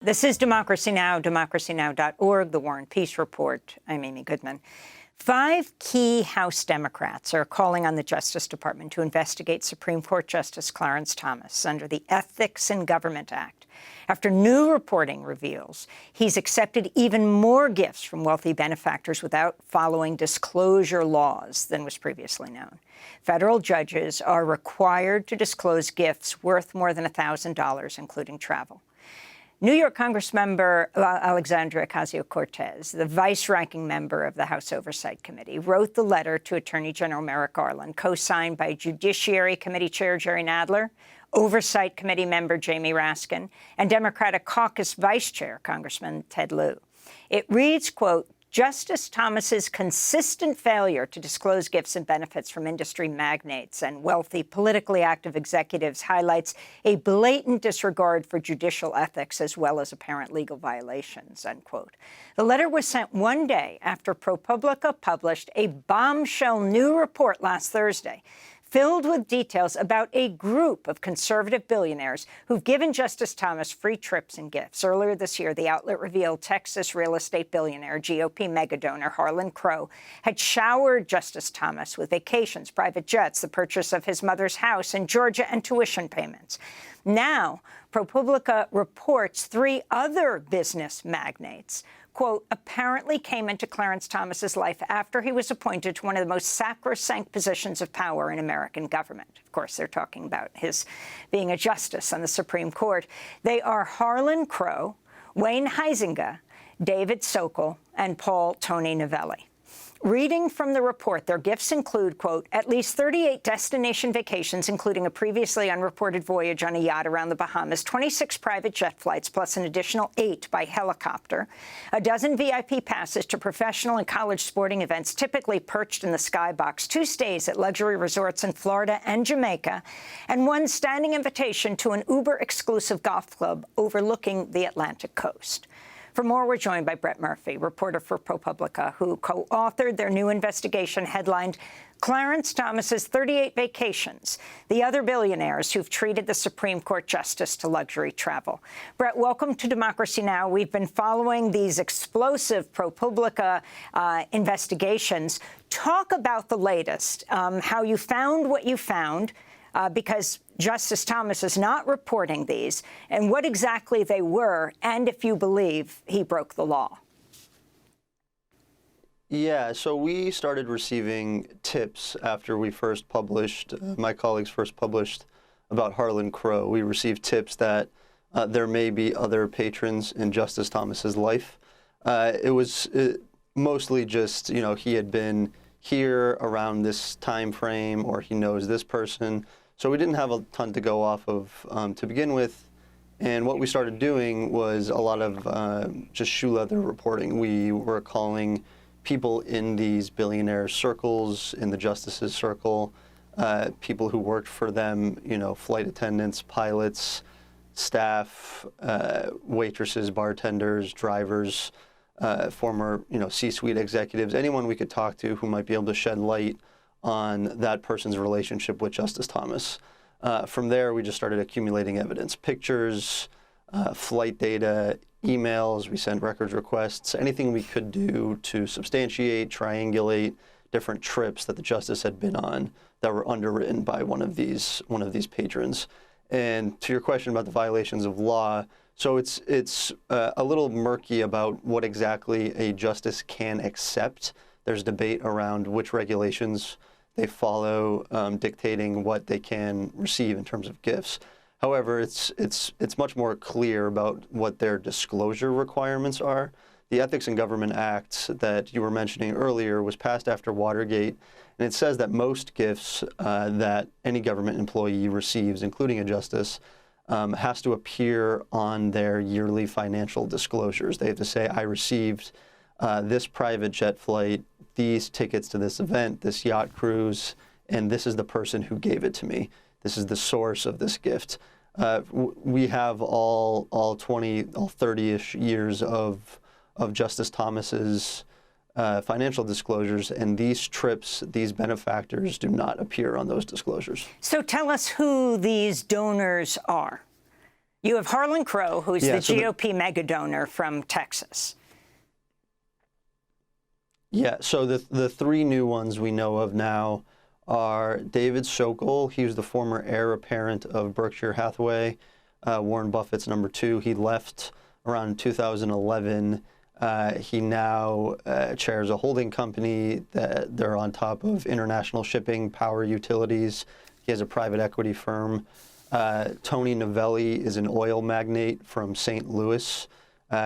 This is Democracy Now!, democracynow.org, The War and Peace Report. I'm Amy Goodman. 5 key House Democrats are calling on the Justice Department to investigate Supreme Court Justice Clarence Thomas under the Ethics in Government Act, after new reporting reveals he's accepted even more gifts from wealthy benefactors without following disclosure laws than was previously known. Federal judges are required to disclose gifts worth more than $1,000, including travel. New York Congressmember Alexandria Ocasio-Cortez, the vice-ranking member of the House Oversight Committee, wrote the letter to Attorney General Merrick Garland, co-signed by Judiciary Committee Chair Jerry Nadler, Oversight Committee member Jamie Raskin, and Democratic Caucus Vice Chair Congressman Ted Lieu. It reads, quote, Justice Thomas's consistent failure to disclose gifts and benefits from industry magnates and wealthy, politically active executives highlights a blatant disregard for judicial ethics as well as apparent legal violations, unquote. The letter was sent one day after ProPublica published a bombshell new report last Thursday, filled with details about a group of conservative billionaires who've given Justice Thomas free trips and gifts. Earlier this year, the outlet revealed Texas real estate billionaire, GOP megadonor Harlan Crow, had showered Justice Thomas with vacations, private jets, the purchase of his mother's house in Georgia, and tuition payments. Now, ProPublica reports 3 other business magnates, quote, apparently came into Clarence Thomas's life after he was appointed to one of the most sacrosanct positions of power in American government. Of course, they're talking about his being a justice on the Supreme Court. They are Harlan Crow, Wayne Huizenga, David Sokol, and Paul Tony Novelli. Reading from the report, their gifts include, quote, at least 38 destination vacations, including a previously unreported voyage on a yacht around the Bahamas, 26 private jet flights, plus an additional 8 by helicopter, a dozen VIP passes to professional and college sporting events, typically perched in the skybox, 2 stays at luxury resorts in Florida and Jamaica, and 1 standing invitation to an Uber-exclusive golf club overlooking the Atlantic coast. For more, we're joined by Brett Murphy, reporter for ProPublica, who co-authored their new investigation headlined Clarence Thomas's 38 Vacations, the other billionaires who've treated the Supreme Court justice to luxury travel. Brett, welcome to Democracy Now! We've been following these explosive ProPublica investigations. Talk about the latest, how you found what you found, because Justice Thomas is not reporting these, and what exactly they were, and if you believe he broke the law. Yeah, so we started receiving tips after we first published, my colleagues first published about Harlan Crow. We received tips that there may be other patrons in Justice Thomas's life. It was mostly just, you know, he had been here around this time frame, or he knows this person. So we didn't have a ton to go off of to begin with, and what we started doing was a lot of just shoe leather reporting. We were calling people in these billionaire circles, in the justices circle, people who worked for them, you know, flight attendants, pilots, staff, waitresses, bartenders, drivers, former, you know, C-suite executives, anyone we could talk to who might be able to shed light on that person's relationship with Justice Thomas. From there, we just started accumulating evidence, pictures, flight data, emails. We sent records requests, anything we could do to substantiate, triangulate different trips that the justice had been on that were underwritten by one of these patrons. And to your question about the violations of law, so it's a little murky about what exactly a justice can accept. There's debate around which regulations they follow, dictating what they can receive in terms of gifts. However, it's much more clear about what their disclosure requirements are. The Ethics in Government Act that you were mentioning earlier was passed after Watergate, and it says that most gifts that any government employee receives, including a justice, has to appear on their yearly financial disclosures. They have to say, I received this private jet flight, these tickets to this event, this yacht cruise, and this is the person who gave it to me. This is the source of this gift. We have all 30-ish years of Justice Thomas's financial disclosures, and these trips, these benefactors, do not appear on those disclosures. So tell us who these donors are. You have Harlan Crow, who's Yeah, the GOP mega donor from Texas. Yeah, so the three new ones we know of now are David Sokol. He was the former heir apparent of Berkshire Hathaway, Warren Buffett's number two. He left around 2011. He now chairs a holding company that they're on top of international shipping, power utilities. He has a private equity firm. Tony Novelli is an oil magnate from St. Louis.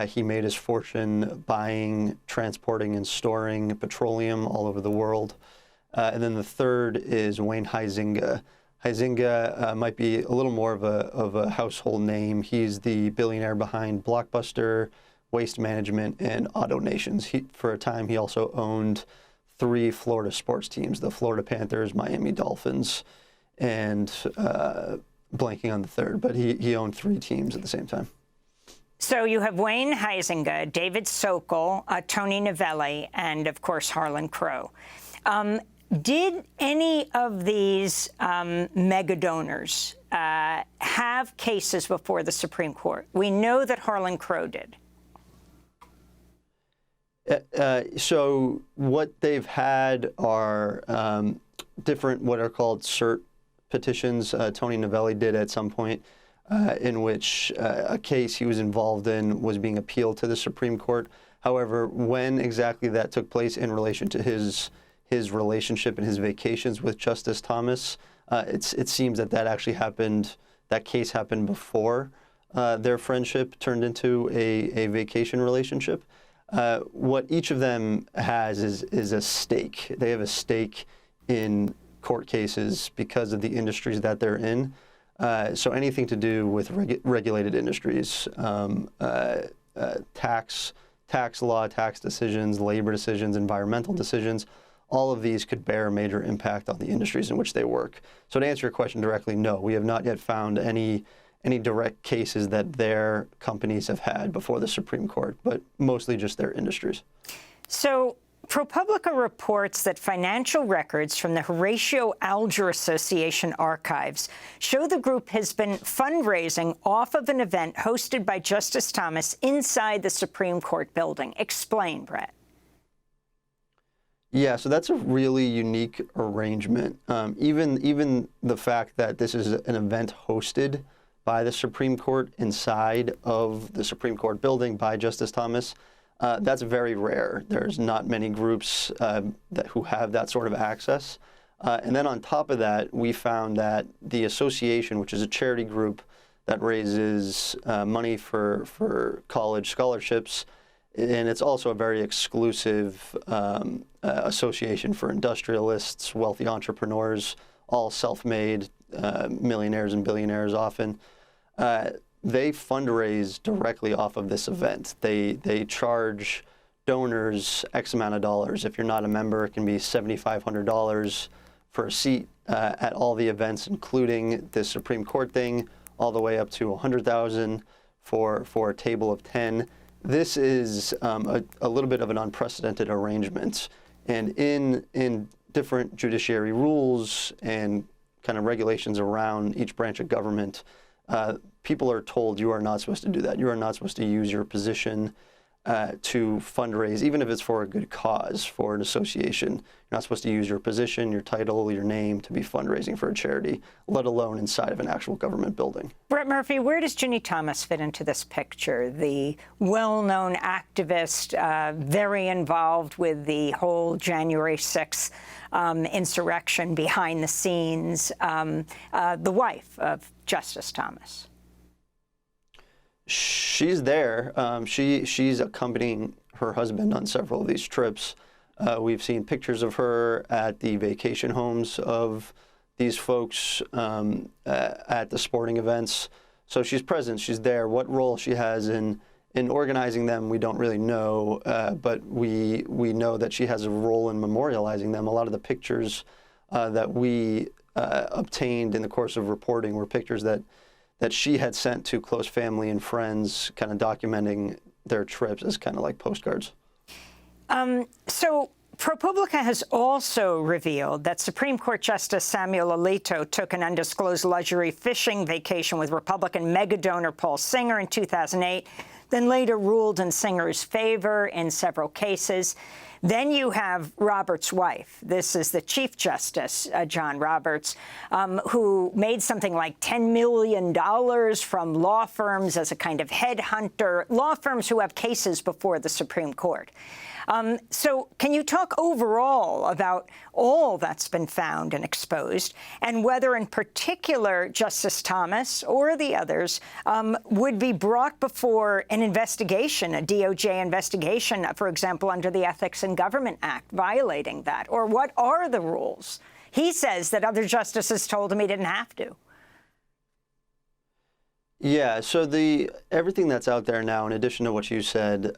He made his fortune buying, transporting, and storing petroleum all over the world. And then the third is Wayne Huizenga. Huizenga might be a little more of a household name. He's the billionaire behind Blockbuster, Waste Management, and Auto Nations. For a time, he also owned 3 Florida sports teams, the Florida Panthers, Miami Dolphins, and blanking on the third, but he owned 3 teams at the same time. So you have Wayne Huizenga, David Sokol, Tony Novelli, and, of course, Harlan Crow. Did any of these mega donors have cases before the Supreme Court? We know that Harlan Crow did. So what they've had are different, what are called cert petitions. Tony Novelli did at some point, in which a case he was involved in was being appealed to the Supreme Court. However, when exactly that took place in relation to his relationship and his vacations with Justice Thomas, it seems that actually happened, that case happened before their friendship turned into a vacation relationship. What each of them has is a stake. They have a stake in court cases because of the industries that they're in. So anything to do with regulated industries, tax law, tax decisions, labor decisions, environmental decisions, all of these could bear a major impact on the industries in which they work. So to answer your question directly, no, we have not yet found any direct cases that their companies have had before the Supreme Court, but mostly just their industries. So ProPublica reports that financial records from the Horatio Alger Association archives show the group has been fundraising off of an event hosted by Justice Thomas inside the Supreme Court building. Explain, Brett. Yeah, so that's a really unique arrangement. Even the fact that this is an event hosted by the Supreme Court inside of the Supreme Court building by Justice Thomas, that's very rare. There's not many groups who have that sort of access. And then on top of that, we found that the association, which is a charity group that raises money for college scholarships, and it's also a very exclusive association for industrialists, wealthy entrepreneurs, all self-made millionaires and billionaires often. They fundraise directly off of this event. They charge donors X amount of dollars. If you're not a member, it can be $7,500 for a seat at all the events, including this Supreme Court thing, all the way up to $100,000 for a table of 10. This is a little bit of an unprecedented arrangement. And in different judiciary rules and kind of regulations around each branch of government, people are told you are not supposed to do that. You are not supposed to use your position to fundraise, even if it's for a good cause, for an association. You're not supposed to use your position, your title, your name to be fundraising for a charity, let alone inside of an actual government building. Brett Murphy, where does Ginny Thomas fit into this picture? The well-known activist, very involved with the whole January 6th insurrection behind the scenes, the wife of Justice Thomas. She's there. She's accompanying her husband on several of these trips. We've seen pictures of her at the vacation homes of these folks at the sporting events. So she's present. She's there. What role she has in organizing them, we don't really know, but we know that she has a role in memorializing them. A lot of the pictures that we obtained in the course of reporting were pictures that she had sent to close family and friends, kind of documenting their trips as kind of like postcards. So ProPublica has also revealed that Supreme Court Justice Samuel Alito took an undisclosed luxury fishing vacation with Republican megadonor Paul Singer in 2008, then later ruled in Singer's favor in several cases. Then you have Roberts' wife. This is the Chief Justice, John Roberts, who made something like $10 million from law firms as a kind of headhunter, law firms who have cases before the Supreme Court. So can you talk overall about all that's been found and exposed, and whether in particular Justice Thomas or the others would be brought before an investigation, a DOJ investigation, for example, under the Ethics in Government Act, violating that? Or what are the rules? He says that other justices told him he didn't have to. Yeah, so everything that's out there now, in addition to what you said,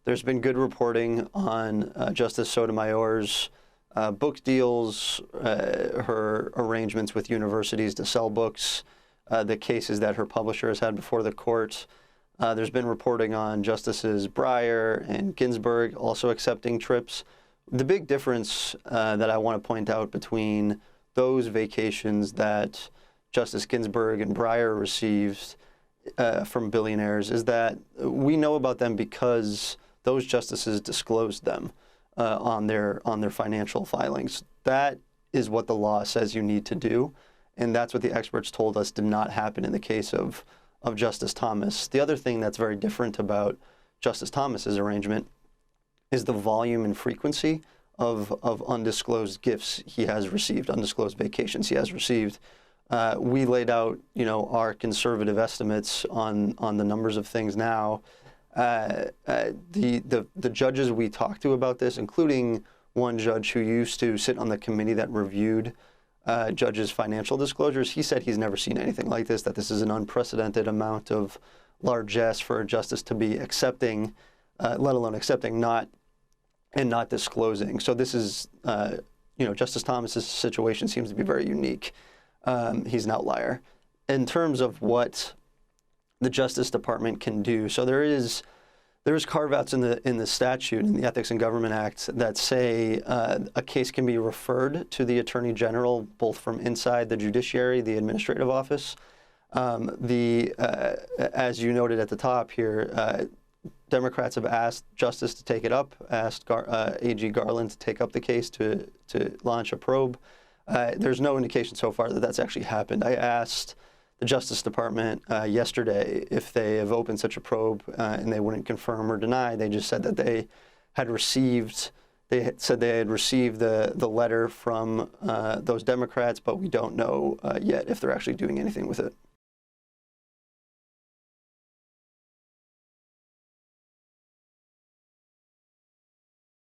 there's been good reporting on Justice Sotomayor's book deals, her arrangements with universities to sell books, the cases that her publisher has had before the court. There's been reporting on Justices Breyer and Ginsburg also accepting trips. The big difference that I want to point out between those vacations that Justice Ginsburg and Breyer received from billionaires is that we know about them because those justices disclosed them on their financial filings. That is what the law says you need to do, and that's what the experts told us did not happen in the case of Justice Thomas. The other thing that's very different about Justice Thomas's arrangement is the volume and frequency of undisclosed gifts he has received, undisclosed vacations he has received. We laid out, our conservative estimates on the numbers of things now. The judges we talked to about this, including one judge who used to sit on the committee that reviewed judges' financial disclosures, he said he's never seen anything like this, that this is an unprecedented amount of largesse for a justice to be accepting, let alone accepting, not disclosing. So this is, Justice Thomas's situation seems to be very unique. He's an outlier. In terms of what the Justice Department can do, so there is carve-outs in the statute, in the Ethics in Government Act, that say a case can be referred to the Attorney General, both from inside the judiciary, the administrative office. As you noted at the top here, Democrats have asked Justice to take it up, asked AG Garland to take up the case to launch a probe. There's no indication so far that that's actually happened. I asked the Justice Department yesterday if they have opened such a probe, and they wouldn't confirm or deny. They just said that they had received the letter from those Democrats, but we don't know yet if they're actually doing anything with it.